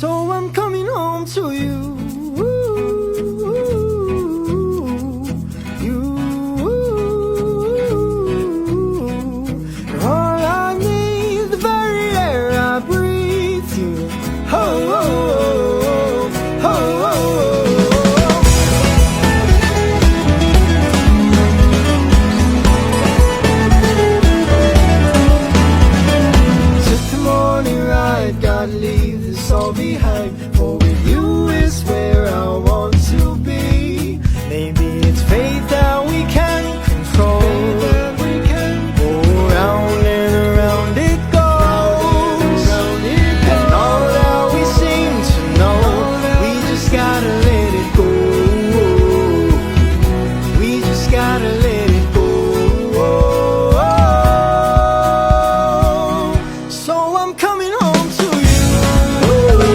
So I'm coming home to you. You. You're all I need, the very air I breathe. You. Oh, oh, oh, oh, oh. Took the morning ride, gotta leave this all behind. For